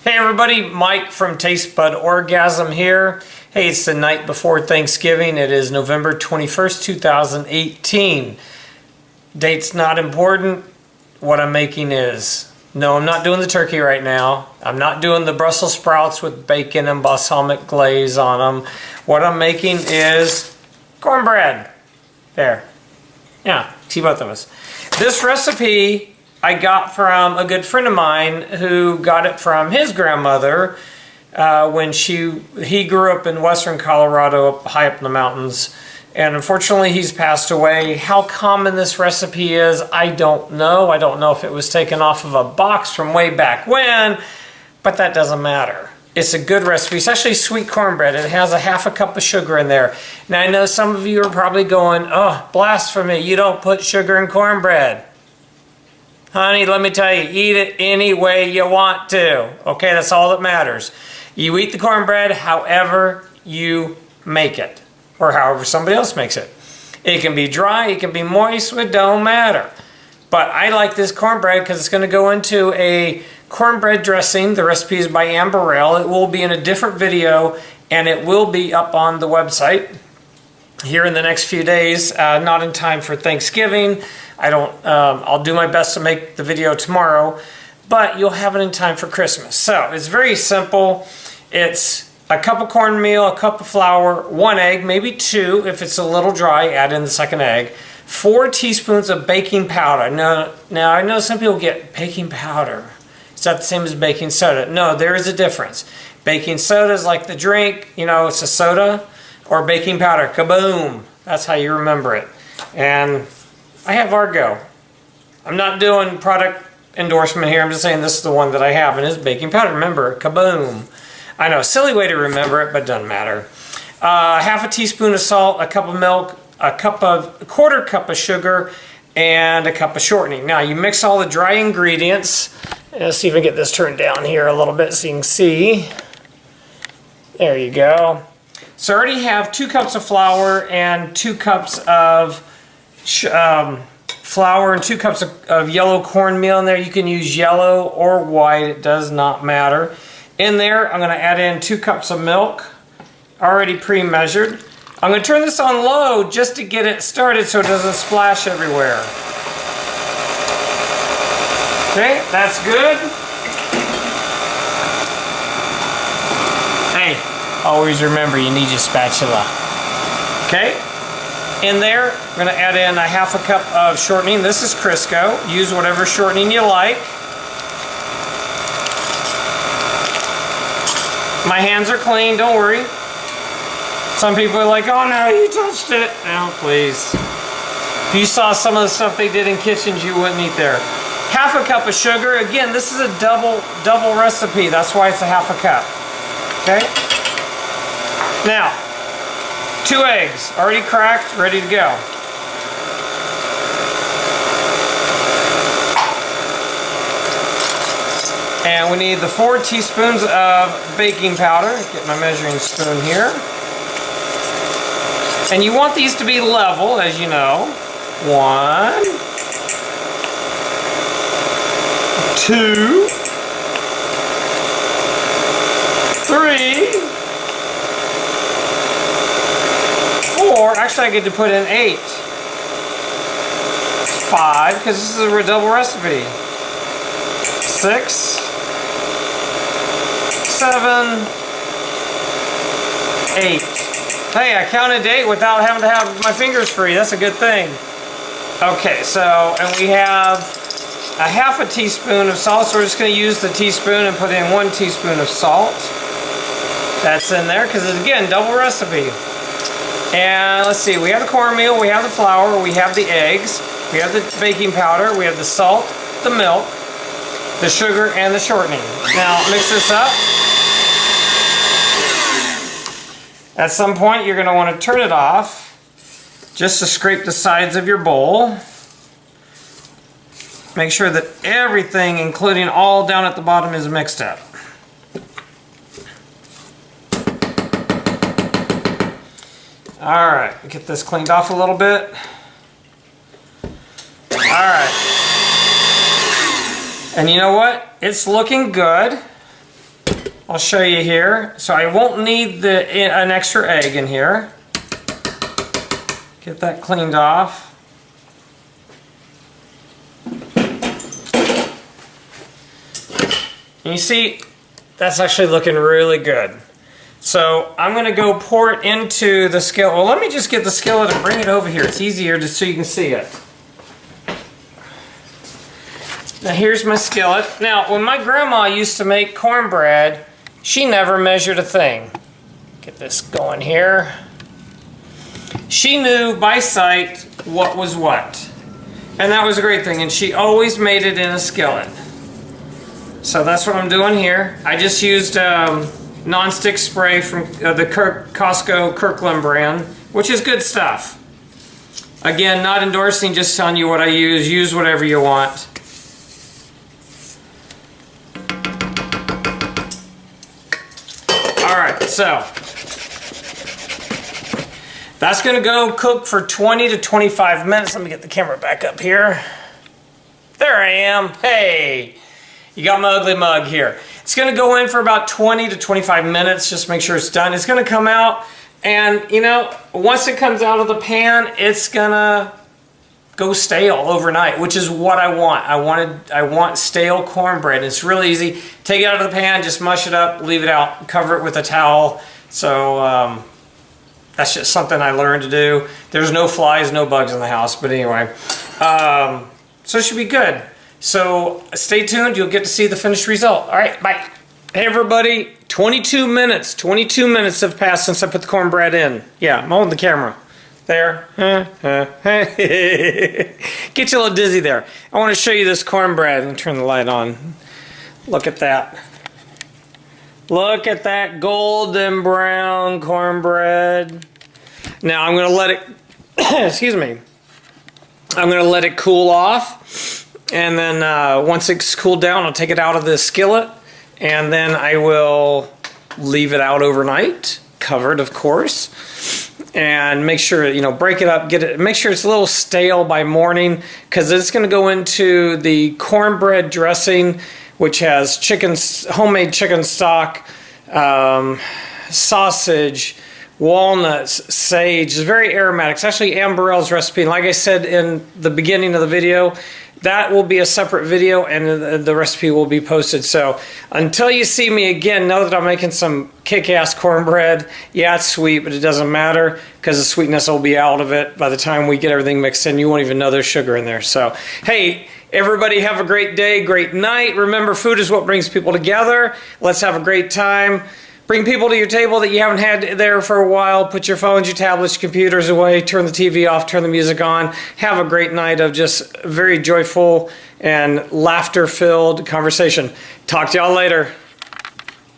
Hey everybody, Mike from Taste Bud Orgasm here. Hey, it's the night before Thanksgiving. It is November 21st, 2018. Date's not important. What I'm making is. No, I'm not doing the turkey right now. I'm not doing the Brussels sprouts with bacon and balsamic glaze on them. What I'm making is cornbread. There. Yeah, see both of us. This recipe I got from a good friend of mine who got it from his grandmother when he grew up in western Colorado, high up in the mountains. And unfortunately, he's passed away. How common this recipe is, I don't know. I don't know if it was taken off of a box from way back when, but that doesn't matter. It's a good recipe. It's actually sweet cornbread. It has a half a cup of sugar in there. Now, I know some of you are probably going, oh, blasphemy, you don't put sugar in cornbread. Honey, let me tell you, eat it any way you want to. Okay, that's all that matters. You eat the cornbread however you make it, or however somebody else makes it. It can be dry, it can be moist, it don't matter. But I like this cornbread because it's going to go into a cornbread dressing. The recipe is by Ann Burrell. It will be in a different video, and it will be up on the website here in the next few days. Not in time for Thanksgiving. I'll do my best to make the video tomorrow, but you'll have it in time for Christmas. So it's very simple. It's a cup of cornmeal, a cup of flour, 1 egg, maybe 2 if it's a little dry, add in the second egg, 4 teaspoons of baking powder. Now I know some people get baking powder. Is that the same as baking soda? No, there is a difference. Baking soda is like the drink, it's a soda, or baking powder, kaboom. That's how you remember it. And I have Argo. I'm not doing product endorsement here. I'm just saying this is the one that I have, and it's baking powder. Remember, kaboom. I know, silly way to remember it, but it doesn't matter. Half a teaspoon of salt, a cup of milk, a quarter cup of sugar, and a cup of shortening. Now, you mix all the dry ingredients. Let's see if I can get this turned down here a little bit so you can see. There you go. So I already have 2 cups of flour and 2 cups of flour and 2 cups of yellow cornmeal in there. You can use yellow or white, it does not matter. In there, I'm going to add in 2 cups of milk, already pre-measured. I'm going to turn this on low just to get it started so it doesn't splash everywhere. Okay, that's good. Hey, always remember you need your spatula. Okay. In there, I'm going to add in a half a cup of shortening. This is Crisco. Use whatever shortening you like. My hands are clean, don't worry. Some people are like, oh no, you touched it. No, please. If you saw some of the stuff they did in kitchens, you wouldn't eat there. Half a cup of sugar. Again, this is a double recipe. That's why it's a half a cup. Okay? Now, 2 eggs, already cracked, ready to go. And we need the 4 teaspoons of baking powder. Get my measuring spoon here. And you want these to be level, as you know. 1, 2, 3, 4, actually I get to put in 8. 5, because this is a double recipe. 6, 7, 8. Hey, I counted 8 without having to have my fingers free. That's a good thing. Okay, so, and we have a half a teaspoon of salt, so we're just going to use the teaspoon and put in 1 teaspoon of salt. That's in there, because it's, again, double recipe. And let's see, we have the cornmeal, we have the flour, we have the eggs, we have the baking powder, we have the salt, the milk, the sugar, and the shortening. Now, mix this up. At some point, you're going to want to turn it off just to scrape the sides of your bowl. Make sure that everything, including all down at the bottom, is mixed up. Alright, get this cleaned off a little bit. Alright. And you know what? It's looking good. I'll show you here. So I won't need an extra egg in here. Get that cleaned off. And you see, that's actually looking really good. So I'm going to go pour it into the skillet. Well, let me just get the skillet and bring it over here. It's easier just so you can see it. Now here's my skillet. Now when my grandma used to make cornbread, she never measured a thing. Get this going here. She knew by sight what was what. And that was a great thing. And she always made it in a skillet. So that's what I'm doing here. I just used non-stick spray from the Costco Kirkland brand, which is good stuff. Again, not endorsing, just telling you what I use. Use whatever you want. Alright, so that's going to go cook for 20 to 25 minutes. Let me get the camera back up here. There I am. Hey! You got my ugly mug here. It's going to go in for about 20 to 25 minutes. Just make sure it's done. It's going to come out, and you know, once it comes out of the pan, it's going to go stale overnight, which is what I want. I want stale cornbread. It's really easy. Take it out of the pan, just mush it up, leave it out, cover it with a towel. So that's just something I learned to do. There's no flies, no bugs in the house, but anyway. So it should be good. So stay tuned, you'll get to see the finished result. All right, bye. Hey everybody, 22 minutes. 22 minutes have passed since I put the cornbread in. Yeah, I'm holding the camera. There. Get you a little dizzy there. I want to show you this cornbread. Let me turn the light on. Look at that. Look at that golden brown cornbread. Now I'm going to let it, excuse me, I'm going to let it cool off. And then once it's cooled down, I'll take it out of the skillet, and then I will leave it out overnight, covered of course, and make sure, you know, break it up, make sure it's a little stale by morning, because it's going to go into the cornbread dressing, which has homemade chicken stock, sausage, walnuts, sage. It's very aromatic. It's actually Ann Burrell's recipe, and like I said in the beginning of the video, that will be a separate video, and the recipe will be posted. So until you see me again, know that I'm making some kick-ass cornbread. Yeah, it's sweet, but it doesn't matter because the sweetness will be out of it by the time we get everything mixed in. You won't even know there's sugar in there. So, hey, everybody have a great day, great night. Remember, food is what brings people together. Let's have a great time. Bring people to your table that you haven't had there for a while. Put your phones, your tablets, your computers away. Turn the TV off. Turn the music on. Have a great night of just very joyful and laughter-filled conversation. Talk to y'all later.